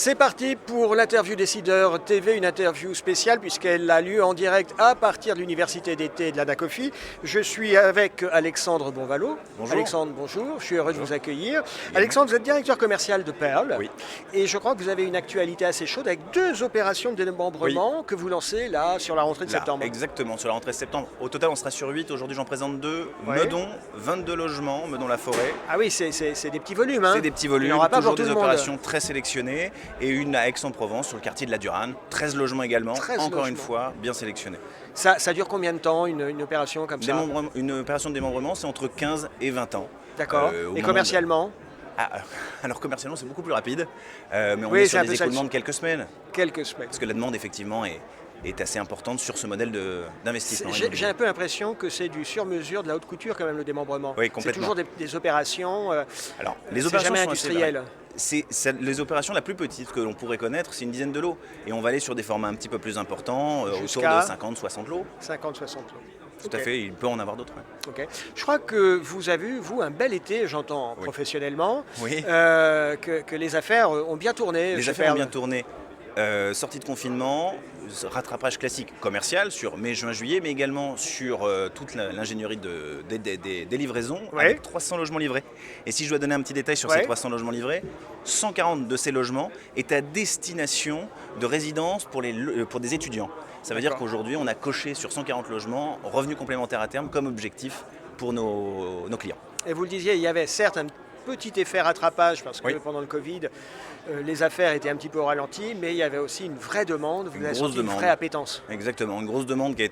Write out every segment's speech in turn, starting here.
C'est parti pour l'interview Décideur TV, une interview spéciale puisqu'elle a lieu en direct à partir de l'université d'été de la DACOFI. Je suis avec Alexandre Bonvalot. Bonjour. Alexandre, bonjour, je suis heureux de vous accueillir. Bien. Alexandre, vous êtes directeur commercial de Perle. Oui. Et je crois que vous avez une actualité assez chaude avec deux opérations de démembrement que vous lancez là sur la rentrée de septembre. Exactement, sur la rentrée de septembre. Au total, on sera sur 8. Aujourd'hui, j'en présente 2. Ouais. Meudon, 22 logements, Meudon-la-Forêt. Ah oui, c'est des petits volumes. Hein. C'est des petits Il n'y volumes, en aura pas toujours pour tout des le monde. opérations très sélectionnées. Et une à Aix-en-Provence, sur le quartier de la Durane. 13 logements également, 13 encore une logements. fois, bien sélectionnés. Ça dure combien de temps une opération comme ça? Une opération de démembrement, c'est entre 15 et 20 ans. D'accord. Et commercialement Alors commercialement, c'est beaucoup plus rapide. Mais on Oui, est c'est sur un des peu ça le écoulements de quelques semaines. Quelques semaines. Parce que la demande, effectivement, est assez importante sur ce modèle d'investissement. J'ai un peu l'impression que c'est du sur-mesure, de la haute couture quand même le démembrement. Oui, c'est complètement. toujours des opérations. Alors, les c'est opérations jamais sont assez industriel. variées. Les opérations la plus petite que l'on pourrait connaître, c'est une dizaine de lots. Et on va aller sur des formats un petit peu plus importants, autour Jusqu'à de 50-60 lots. 50-60 lots. Tout à fait, il peut en avoir d'autres. Ouais. Ok. Je crois que vous avez eu, vous, un bel été, j'entends Oui. professionnellement, Oui. que les affaires ont bien tourné. Les chez affaires ont Perle. bien tourné. Sortie de confinement, rattrapage classique commercial sur mai, juin, juillet, mais également sur toute l'ingénierie des livraisons, Ouais. avec 300 logements livrés. Et si je dois donner un petit détail sur Ouais. ces 300 logements livrés, 140 de ces logements est à destination de résidence pour des étudiants. Ça veut dire D'accord. qu'aujourd'hui, on a coché sur 140 logements, revenus complémentaires à terme, comme objectif pour nos clients. Et vous le disiez, il y avait certes un petit effet rattrapage parce que Oui. pendant le Covid, les affaires étaient un petit peu au ralenti, mais il y avait aussi une vraie demande, vous Une avez grosse senti une demande. vraie appétence. Exactement, une grosse demande qui a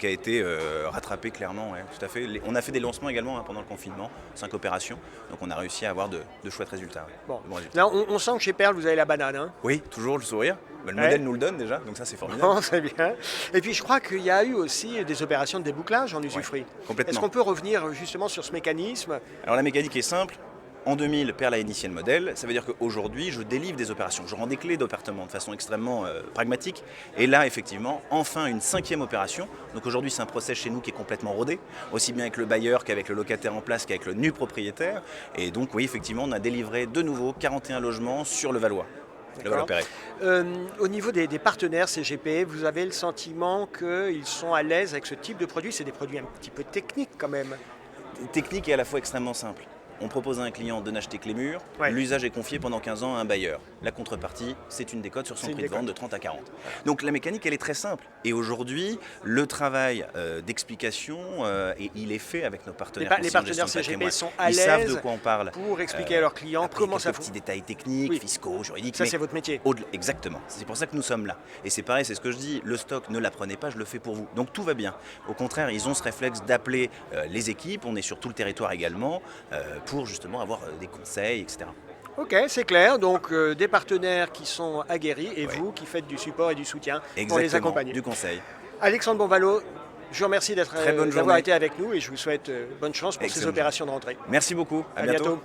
été rattrapée clairement, ouais, tout à fait. On a fait des lancements également pendant le confinement, 5 opérations, donc on a réussi à avoir de chouettes résultats. Ouais. Bon. De bons résultats. Là, on sent que chez Perle, vous avez la banane. Hein. Oui, toujours le sourire. Le Ouais. modèle nous le donne déjà, donc ça c'est formidable. Bon, c'est bien. Et puis je crois qu'il y a eu aussi des opérations de débouclage en usufruit. Complètement. Est-ce qu'on peut revenir justement sur ce mécanisme? Alors la mécanique est simple. En 2000, Perle a initié le modèle. Ça veut dire qu'aujourd'hui, je délivre des opérations. Je rends des clés d'appartement de façon extrêmement pragmatique. Et là, effectivement, enfin une 5e opération. Donc aujourd'hui, c'est un process chez nous qui est complètement rodé, aussi bien avec le bailleur qu'avec le locataire en place qu'avec le nu propriétaire. Et donc, oui, effectivement, on a délivré de nouveau 41 logements sur le Valois. Le Valois-Perret. Au niveau des partenaires CGP, vous avez le sentiment qu'ils sont à l'aise avec ce type de produit? C'est des produits un petit peu techniques quand même. Technique et à la fois extrêmement simple. On propose à un client de n'acheter que les murs, Ouais. l'usage est confié pendant 15 ans à un bailleur. La contrepartie, c'est une décote sur son C'est une prix de vente décote. de 30 à 40. Donc la mécanique, elle est très simple. Et aujourd'hui, le travail d'explication, il est fait avec nos partenaires. Les partenaires CGP sont à Ils savent l'aise de quoi on parle. pour expliquer à leurs clients Après, comment ça quelques petits fonctionne. détails techniques, Oui. fiscaux, juridiques. Ça, mais c'est votre métier. Exactement. C'est pour ça que nous sommes là. Et c'est pareil, c'est ce que je dis. Le stock, ne l'apprenez pas, je le fais pour vous. Donc tout va bien. Au contraire, ils ont ce réflexe d'appeler les équipes. On est sur tout le territoire également pour justement avoir des conseils, etc. Ok, c'est clair. Donc des partenaires qui sont aguerris et Ouais. vous qui faites du support et du soutien pour Exactement. les accompagner. Du conseil. Alexandre Bonvalot, je vous remercie Très bonne d'avoir journée. été avec nous et je vous souhaite bonne chance pour ces Excellente opérations de rentrée. Merci beaucoup. À bientôt. bientôt.